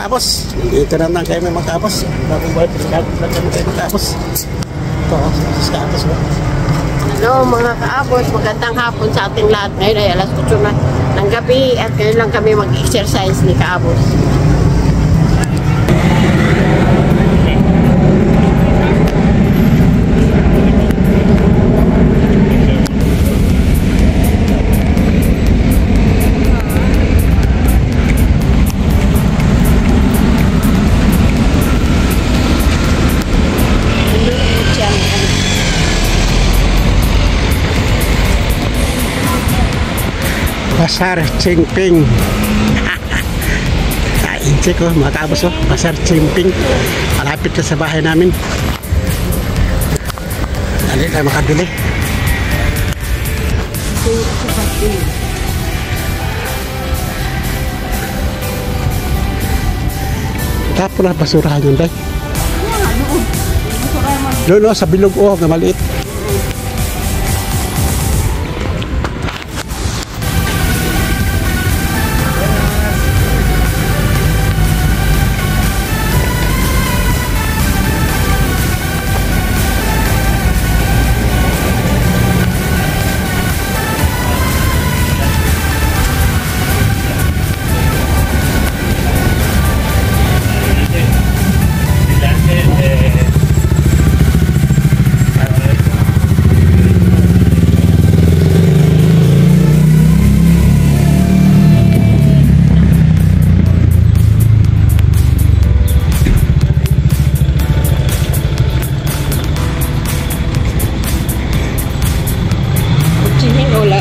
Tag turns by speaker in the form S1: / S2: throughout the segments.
S1: kaabos. Dito naman kayo mga kaabos. Bagong buhay, pinagkakot lang kami kayo mga kaabos. Ito, sa kaabos mo.
S2: Hello mga kaabos, magandang hapon sa ating lahat. Ngayon ay alas 8 na ng gabi at ngayon lang kami mag-exercise ni kaabos.
S1: Pasar Cingping. Kain ko mga kaabos, Pasar Cingping. Malapit ka sa bahay namin. Dali na makabili. Tapos na basurahan yun, day. Doon sa bilog na maliit.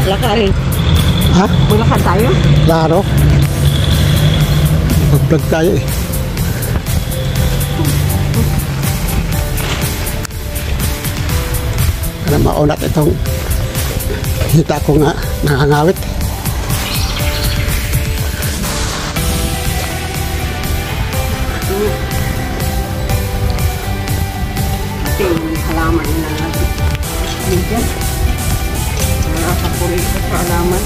S2: Lakarin.
S1: Ha?
S2: Maglakad tayo?
S1: Klaro. Mag-vlog tayo eh. Para maunat itong hita ko nga nakangawit.
S2: Ito yung halaman na natin. Diyan. Nakapuri ko sa halaman.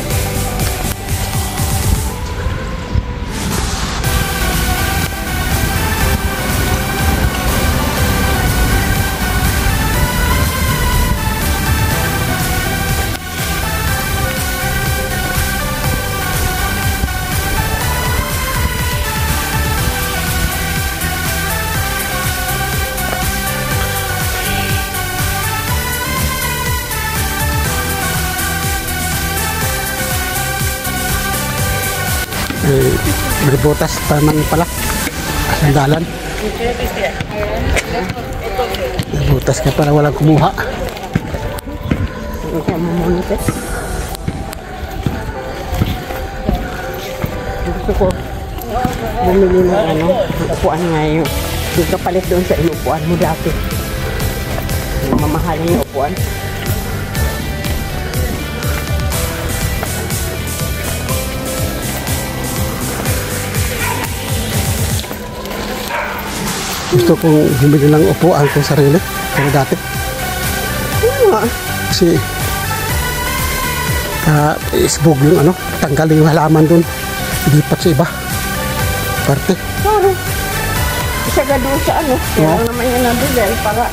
S1: Berbutas taman pala sandalan. Berbutas ka para walang kumuha.
S2: Gusto ko bumili ng upuan ngayon. Hindi ka palit doon sa inupuan mo dati. Mamahalin yung upuan.
S1: Gusto kong bumili ng upuan kong sarili pero dati. Kasi isbog yung tanggalin yung halaman dun, ilipat sa iba parte.
S2: Isa ka doon sa kaya naman yun nabigay para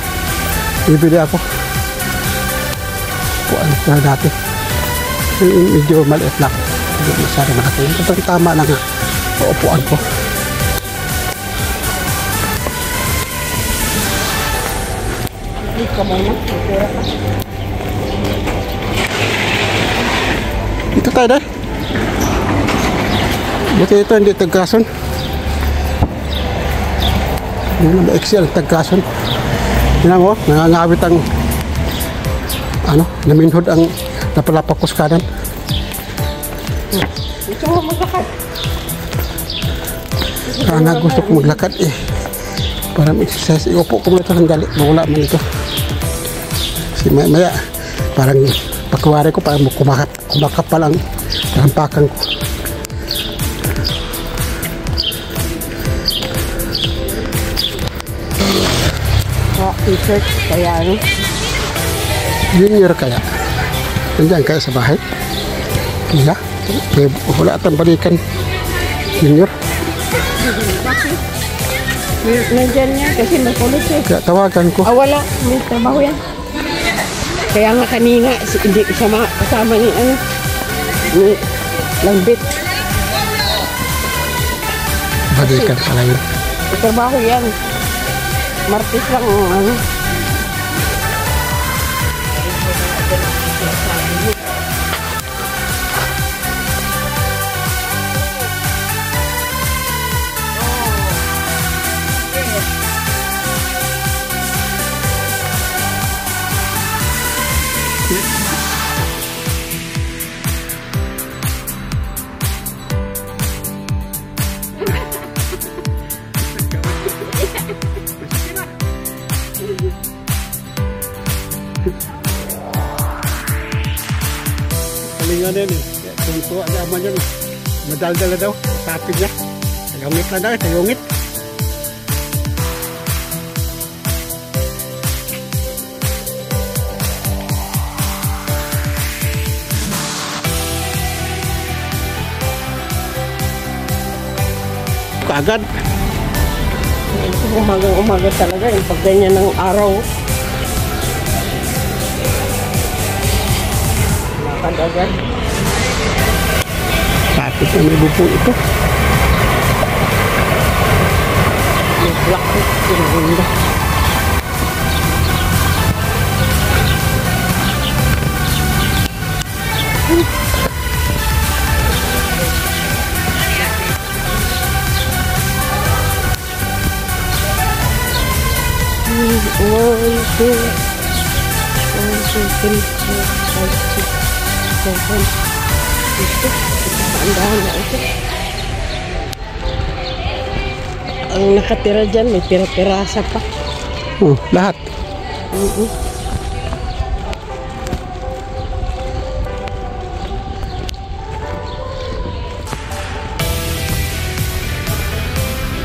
S1: bibili ako upuan na dati. Medyo maliit lang, hindi masyari makatingin. Ito tama na nga upuan ko.
S2: Dito muna, pera ka.
S1: Ito tayo dahil. Buti ito hindi tagkason. Hindi naman XL tagkason. Tingnan mo, nangangawit ang naminhod ang napalapakos kanan.
S2: Gusto mo maglakad?
S1: Kaya gusto ko maglakad eh. Para mag-exercise. Iupo ko muna ito sandali. Mawala man ito. Kasi maya parang pagkawari ko parang kumakapal ang hampakan ko.
S2: T-shirt kaya
S1: Junior kaya. Nandiyan kaya sa bahay. Kaya. Wala atang balikan. Junior.
S2: Bakit? Nandyan niya kasi makulit eh.
S1: Kaya tawagan ko.
S2: Wala. May trabaho yan. Kaya nga kanina, hindi kasama ni ano, ni Langbit.
S1: Balikan pala yun.
S2: May trabaho yan. Martis lang ano.
S1: Kalingan yan eh. Tuntua niya aman yan eh. Madaldala daw. Tapig niya. Kayungit na daw. Kayungit. Kaagad.
S2: Umaga talaga yung pag ganyan ng araw. Lakad agad.
S1: Tapig na may bubong ito.
S2: May black pinaganda. One, two, 3, 4, 5, 6, 7. Ito, paandahan na ito. Ang nakatira dyan, may pira-pirasa pa.
S1: Oh, lahat.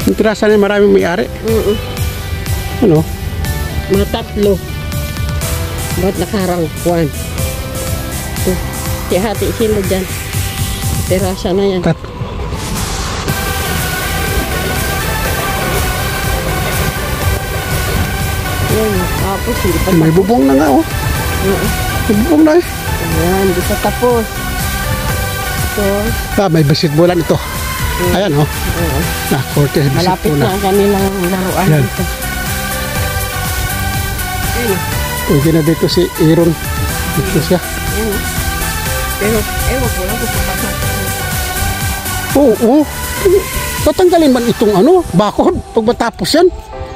S1: Yung pirasa niya maraming may-ari. Ano?
S2: Mga 3. Ba't nakarangkuan? Hati sila dyan. Terasa na yan. Yan, tapos hindi pa
S1: May bubong na nga oh. May bubong na eh.
S2: Ayan, hindi pa tapos. Ito.
S1: May basketballan ito. Ayan oh. Korte sa
S2: Malapit
S1: basketball
S2: na ang kanilang laruan
S1: Yan.
S2: dito.
S1: Pwede na dito si Aaron. Dito siya.
S2: Pero, ewan ko lang kung papasok.
S1: Oo. Tatanggalin man itong ano, bakod pag matapos yan.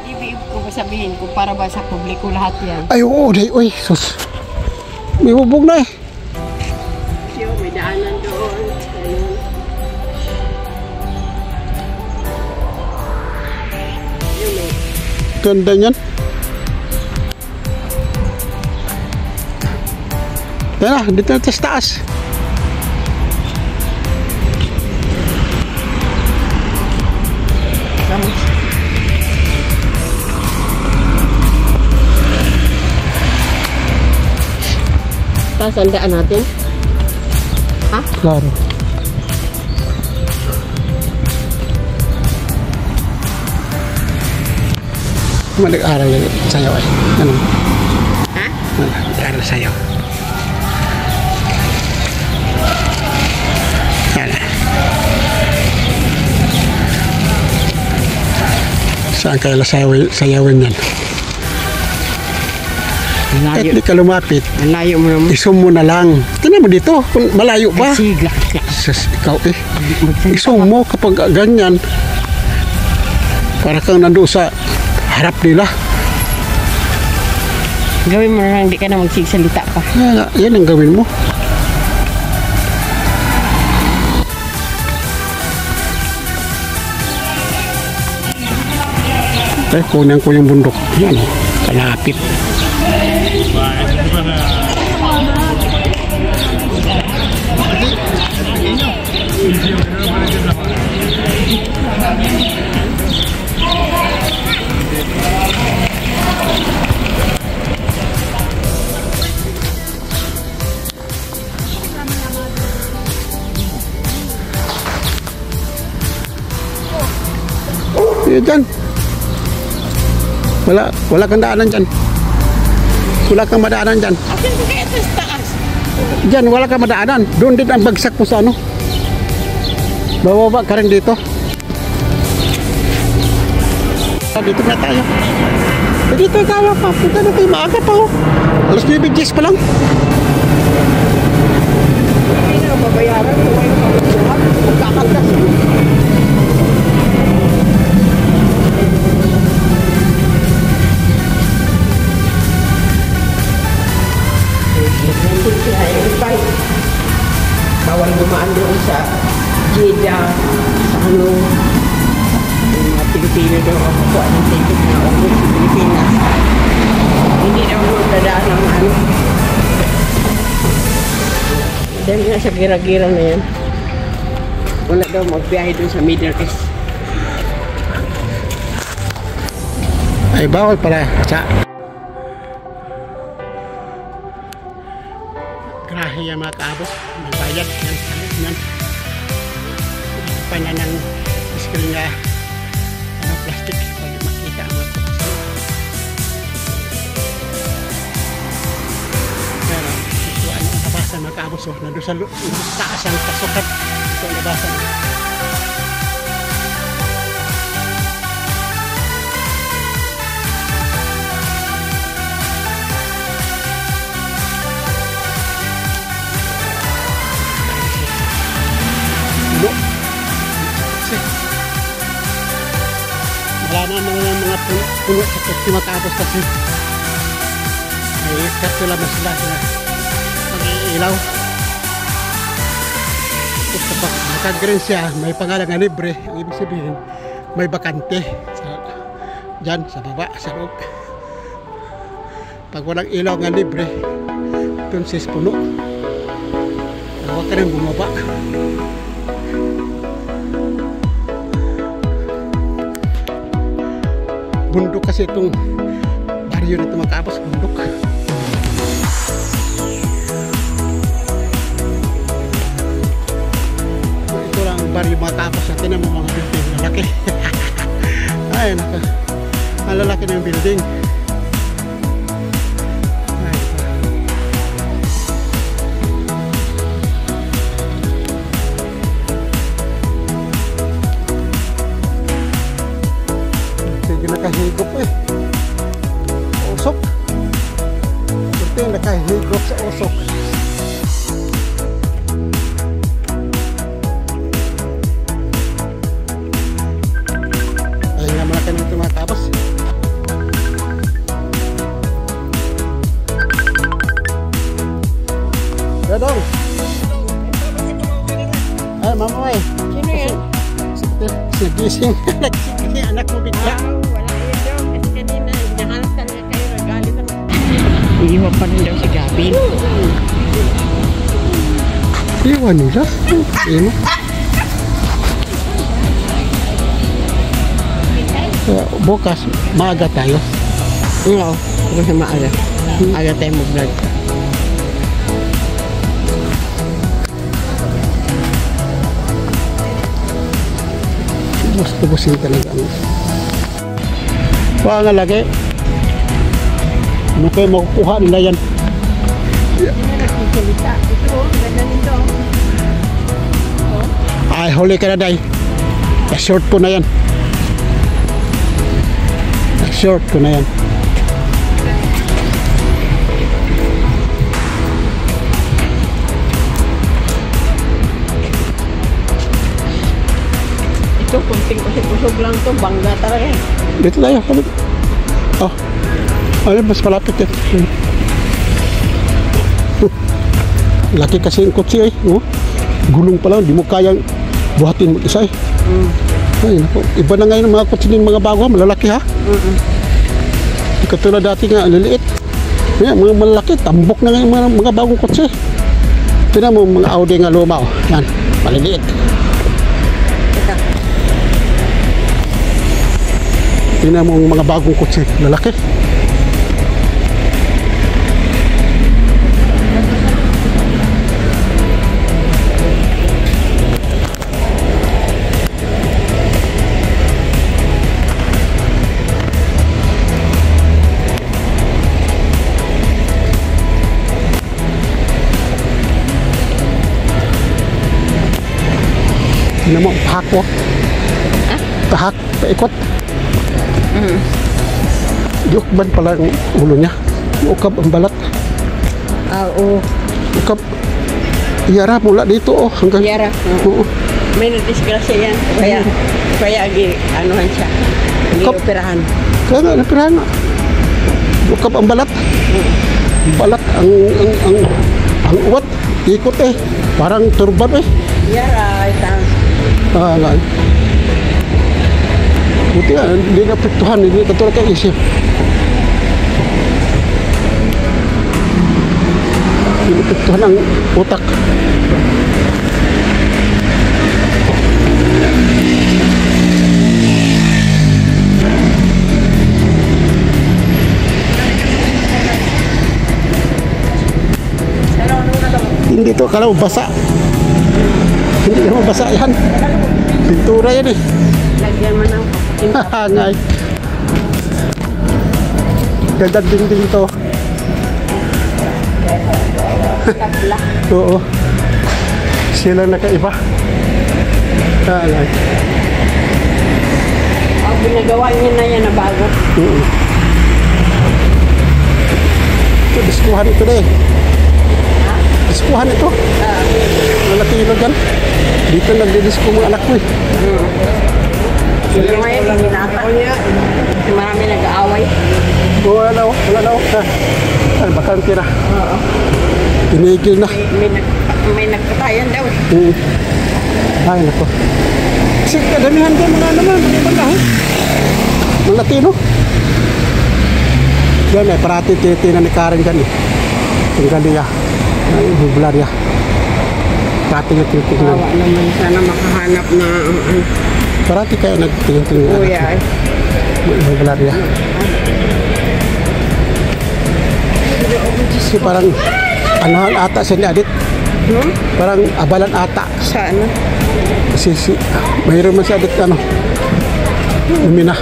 S2: Ibig ko sabihin kung para ba sa publiko lahat yan.
S1: Ay oo, oy, sus. May bubog na eh.
S2: May daanan doon. Ayun.
S1: Ganda niyan. Yan na, dito na taas.
S2: Taas ang daan natin? Ha?
S1: Klaro. Mag-aral sayaw eh. Ano?
S2: Ha?
S1: Mag-aral sayaw. Yan. Saan kaya sayawin yan? At di ka lumapit.
S2: Ang layo mo naman.
S1: Isum mo na lang. Tingnan mo dito, kung malayo pa.
S2: Sigla.
S1: Sus, ikaw eh. Isum mo kapag ganyan. Para kang nandoon sa harap nila.
S2: Gawin mo lang, hindi ka na magsisalita pa.
S1: Yan ang gawin mo. Kunin ko yung bundok. Yan o, kalapit. Dyan. Wala kang daanan dyan. Wala kang madaanan dyan.
S2: Akin ko kaya ito sa taas.
S1: Dyan, wala kang madaanan. Doon din ang bagsak mo sa ano. Bababa ka rin dito. Dito na tayo. Dito tayo pa. Punta na tayo. Maaga pa oh. Alas 9:10 pa lang.
S2: Hindi na babayaran. Tuway na pagkakas. Magkakaldas. Bawal dumaan doon sa Jeddah, sa ano, yung mga Pilipino daw ako po ng ticket na ako sa Pilipinas. Hindi daw magdadaan ng ano. Dahil nga sa gira-gira na yan, wala daw magbiyahe doon sa Middle East.
S1: Ay, bawal pala. Grahe yan mga kaabos. May bayad. Yan. Pa na ng screen na plastic pag makita ang mga kapasal. Pero ito ang nabasan mga kaabos. Nandun sa taas ang pasukat. Ito ang nabasan. Wala na mga puno sa kutsi matapos kasi may katula na sila na mag-iilaw. Tapos kapag nakag-green siya, may pangalan na libre, ang ibig sabihin may bakante dyan sa baba, sa loob. Pag walang ilaw nga libre, dun sis puno, huwag ka rin bumaba. Bundok kasi itong baryo na ito mga kaabos, bundok. Ito lang ang baryo mga kaabos natin ang mga building lalaki. Ay naka, ang lalaki na yung building. Nakahigop eh. Usok. Ito yung nakahigop sa usok. Ay nga malaki nito mga tapos. Dadong. Ay mama ay.
S2: Sino yan?
S1: Nagising. Nagising anak mo bigla.
S2: Iiwan pa rin daw si Gabin.
S1: Iwan nila? Iwan. Bukas, maaga tayo.
S2: Oo, bukas na maaga. Aga tayo mag-vlog.
S1: Mas tubusin talaga. Wala nga lagi. Ano kayo makukuha nila yan?
S2: Ito, ganda nito.
S1: Ay, huli ka na day. Short ko na yan. Short ko na yan.
S2: Ito, kunting kusog lang to. Bangga talaga.
S1: Dito tayo. Oh. Ay, mas malapit yan. Laki kasi yung kotse eh. Oh. Gulong pa lang, di mo kayang buhatin mo isa eh. Ay, naku. Iba na ngayon ang mga kotse ng mga bago, malalaki ha. Katulad dati nga, liliit. Yan, mga malalaki, tambok na ngayon mga bagong kotse. Tignan mo mga Audi nga luma oh. Yan, maliliit. Tignan mo mga bagong kotse, lalaki. Ano mo, pahak po. Pahak, paikot. Diukban pala ang ulo niya. Ukab ang balat.
S2: Oo.
S1: Ukab. Iyara mula dito oh. Hanggang.
S2: Iyara.
S1: Oo.
S2: May nadisgrasya yan. Kaya anuhan siya. Operahan.
S1: Kaya nga, napirahan nga. Ukab ang balat. Balat, ang uwat. Ikot eh. Parang turban eh.
S2: Iyara, itang.
S1: Nga. Buti nga, hindi na apektuhan. Hindi katulad kang isip. Hindi apektuhan ang utak. Hindi to, kalau basa. Hindi naman basa yan. Pintura yan eh.
S2: Lagyan mo ng
S1: Ngay. Gagad din to.
S2: kapla.
S1: Oo. Sila nakaiba. Ngay.
S2: Ang ginagawa niya na yan na bago.
S1: Ito, diskuhan ito na eh. Diskuhan ito. Malaki yun dyan. Dito nagdidisko mga anak ko eh.
S2: Sila ngayon, hinata niya. Marami nag-aaway.
S1: Wala daw. Ay, bakante na.
S2: Oo.
S1: Tinigil na.
S2: May nagpatayan daw.
S1: Ay, nako. Kasi kadamihan din mga naman. Mga banda eh. Mga Latino. Yan eh, parati tinitina ni Karen dyan eh. Tunggalia. Ay, bublarya. Parati nga tinitignan.
S2: Awa naman, sana makahanap na
S1: Parati kaya nagtingin-tingin.
S2: kuya eh.
S1: Bublarya. Kasi parang anuhan ata siya ni Adit. Parang abalan ata.
S2: Sa ano?
S1: Kasi mayroon man si Adit ano. Umina.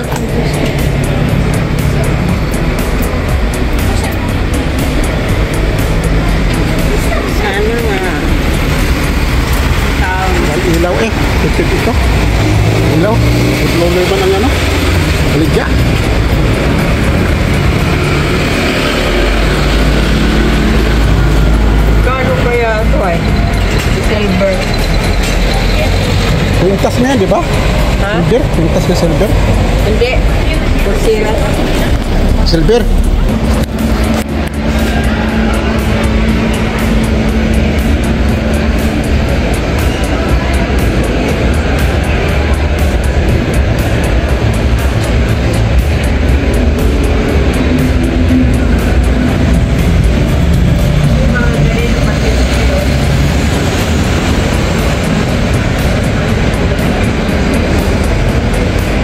S2: Sana nga.
S1: Ang ilaw eh. Ito. Ilaw. Ituloy man ang ano. Baligya.
S2: Kano kaya ito eh? Silver.
S1: Pintas na yan, di ba?
S2: Ha?
S1: Silver? Pintas na silver?
S2: Hindi. Kursira.
S1: Silver?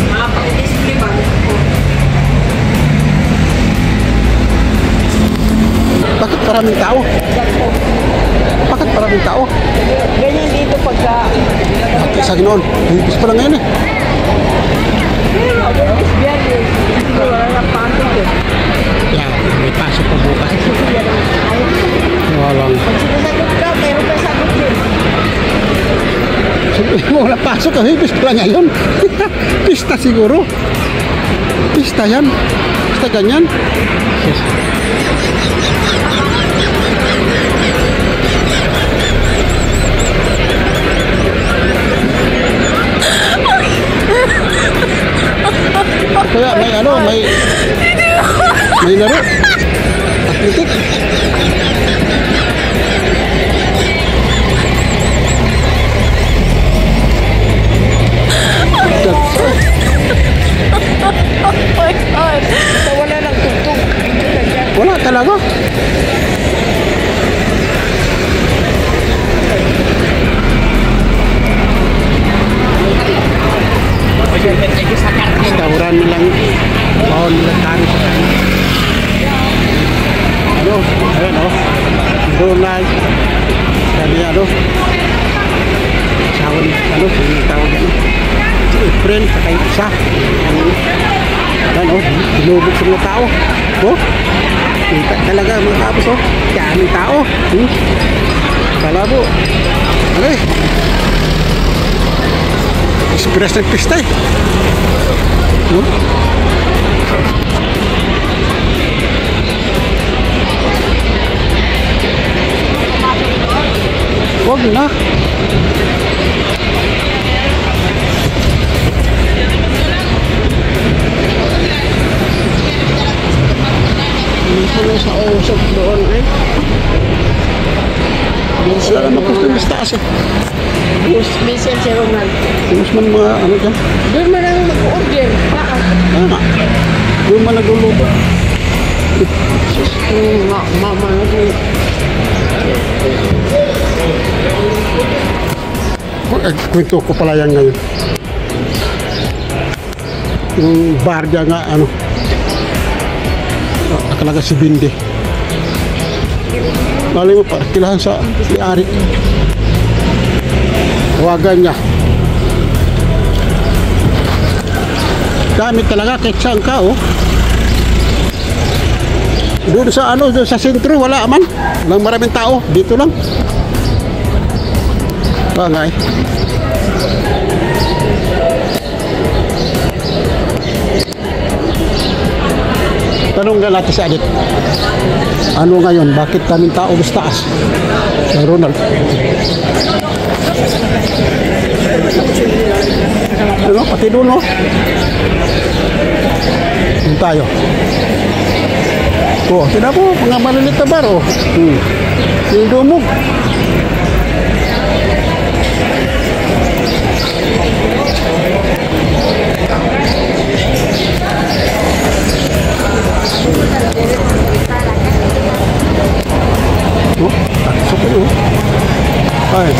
S2: Makapag-display ba?
S1: Bakit maraming tao? Bakit maraming tao?
S2: Ganyan dito pagka...
S1: At sa ginoon, hipis pa lang ngayon eh.
S2: Yan eh. Wala na pasok eh.
S1: Yeah, may pasok pa bukas. Walang.
S2: Pag sinasagot ka, meron ka sagot din.
S1: Siyempre mo wala pasok, hipis pa lang ngayon. Pista siguro. Pista yan. Pista ganyan. Yes. Kaya may ano, may laro. Atletik.
S2: Oh my God! So, wala lang tugtog.
S1: Wala talaga. Restauran na lang. Oh, nilatari sa kanya. Ano? Ayan o. Doon lang. Sabi ano? Sawan, ano? Yung tawag ano? Si Efren, saka yung isa. Ayan o. Binubog sa mga tao. Oh? Kita talaga mga kapos o. Daming tao. Kalabo. Ano eh? Express ng pista eh. No? Wag na.
S2: Ano sa usok doon eh.
S1: Wala na po sa taas eh.
S2: Minsan si Ronald.
S1: Mas man mga ano dyan.
S2: Doon mo lang mag-order. Bakit?
S1: Tama. Doon man nagluluto.
S2: Sus, mama na doon.
S1: Kwento ko pala yan ngayon. Yung bar dyan nga ano. Nakalaga si Bindi. Malay mo pa, kilahan sa may-ari. Tawagan niya. Dami talaga, kahit saan ka, oh. Doon sa ano, doon sa sentro, wala man. Walang maraming tao, dito lang. Bangay. Tanong nga natin si Adit. Ano ngayon? Bakit kaming tao mas taas? Si Ronald. Ano? Pati doon, no? Doon tayo. Oh, sila po, mga malilit na bar, oh. Yung dumog. Oh, takso ko yun. Ay.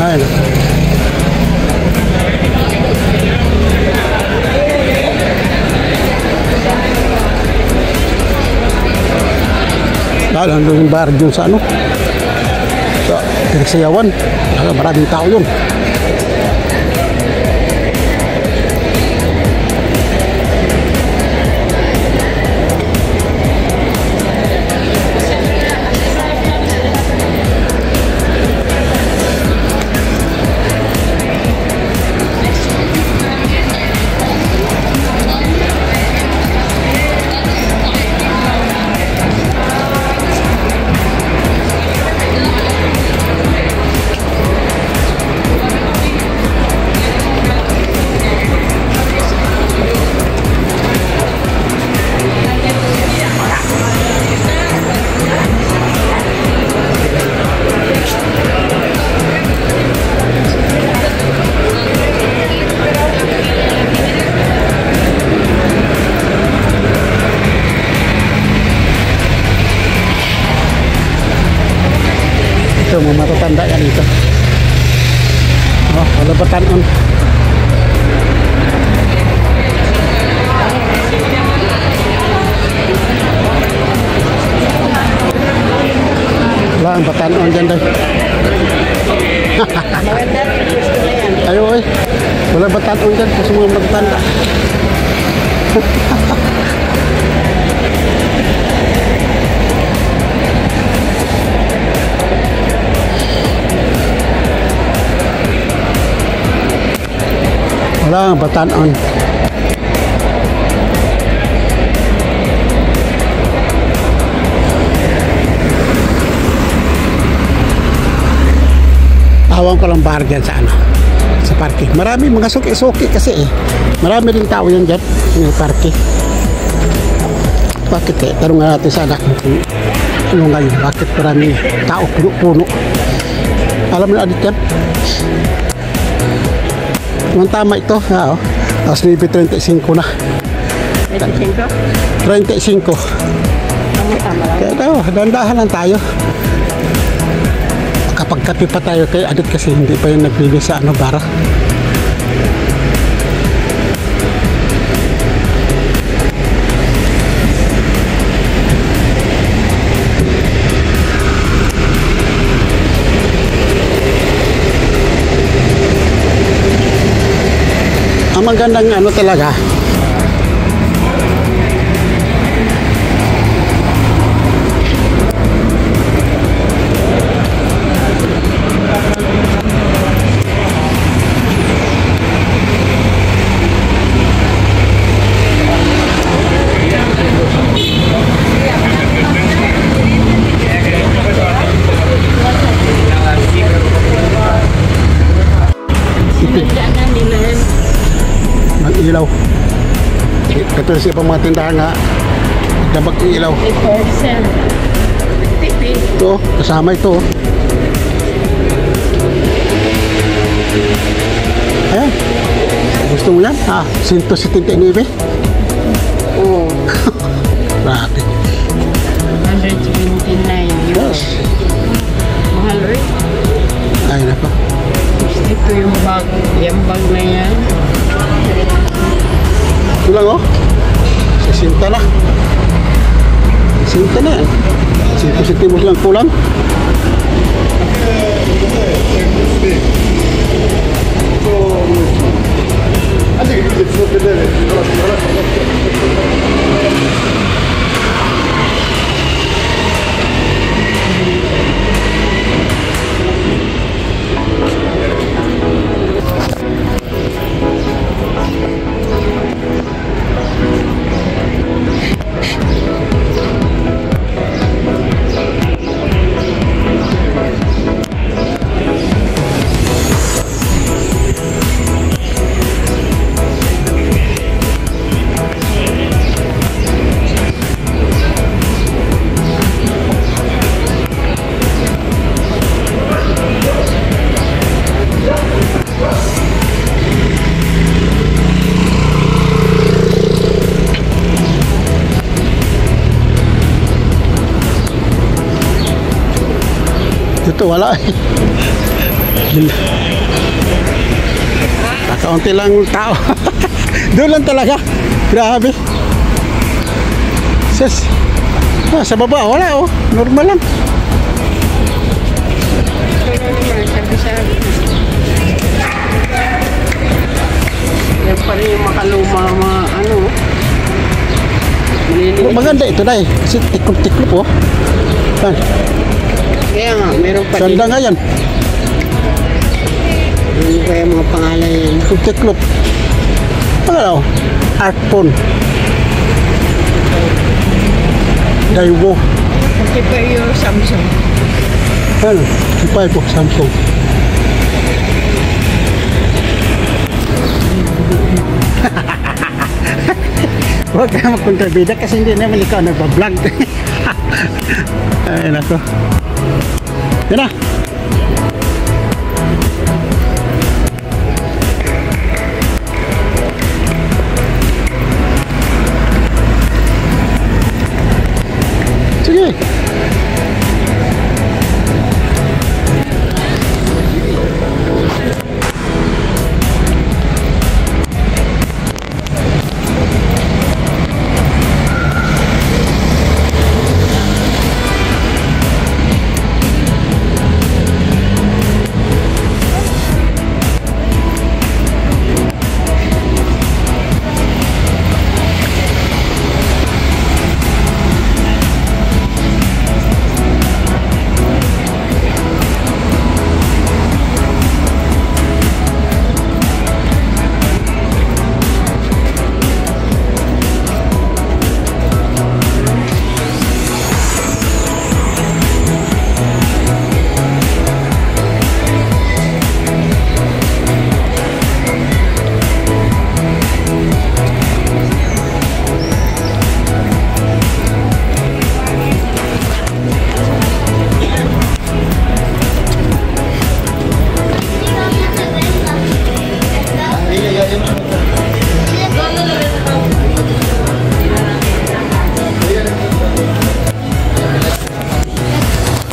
S1: Ay. Lalo yung bar dun sa ano? Sa Pinagsayawan. Maraming tao yun. Ito, mga matatanda yan ito. Oh, wala ba tanon? Wala ang batanon dyan daw. Ayo eh. Wala batanon dyan kasi mga matatanda. Wala ang batanon. Awang ko lang bar dyan sa ano, sa parke. Marami mga suki-suki kasi eh. Marami rin tao yan dyan sa parke. Bakit eh? Tanong nga natin sa anak mo kung ano ngayon. Bakit marami tao puno-puno? Alam mo na adit yan? Ang tama ito, ha, oh. Tapos maybe 35 na.
S2: 35?
S1: 35.
S2: Tama lang.
S1: Kaya daw, dandahan lang tayo. Kapag kape pa tayo kay Adit kasi hindi pa yung nagbili sa ano, bara. Ang magandang ano talaga, ilaw. Katulad sa ibang mga tindahan nga, dabag ang ilaw.
S2: 50%. Tipid.
S1: Ito, kasama ito. Ayan. Gusto mo yan? 179.
S2: Oo.
S1: Grabe.
S2: 129 euros. Mahal rin.
S1: Ay, nako.
S2: Ito yung bag. Yung bag na yan.
S1: Ito lang, oh. 60 na. 60 na yan. 5 centimos lang kulang. Dito wala eh. Kakaunti lang tao. Doon lang talaga. Grabe. Sis. Sa baba wala oh. Normal lang.
S2: Sabi-sabi. Yan pa rin yung makaluma mga ano. Maliliit.
S1: Maganda ito na eh. Kasi tiklop-tiklop oh. Yan.
S2: Kaya nga, meron pa
S1: Ganda nga yan.
S2: Ano kaya mga pangalan yan?
S1: Tiklop. Ano? Art phone. Daiwo.
S2: 45 euro Samsung.
S1: Ano? Sipay po, Samsung. Huwag ka magkontrabida kasi hindi naman ikaw nagbablog. Ay, nako. Yan na. Sige.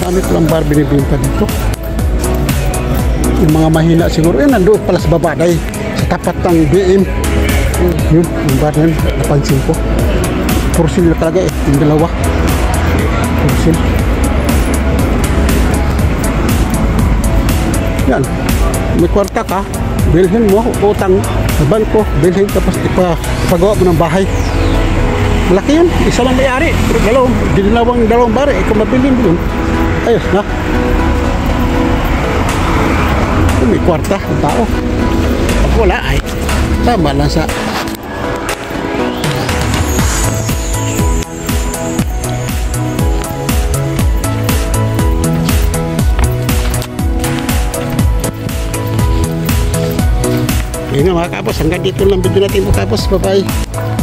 S1: Ano ko lang bar binibinta dito. Yung mga mahina siguro. Yan, nandoon pala sa baba dahil sa tapat ng BM. Yun, yung bar na yun, napansin ko. Porsil na talaga eh, yung dalawa. Porsil. Yan, may kwarta ka, bilhin mo, utang sa bangko, bilhin tapos ipagawa mo ng bahay. Malaki yun, isa lang may-ari. Dalawang bar eh, kung mabilin yun. Ayos na. May kwarta ang tao. Pag wala ay tama lang sa Yun nga mga kapos, hanggang dito lang video natin po kapos. Bye bye.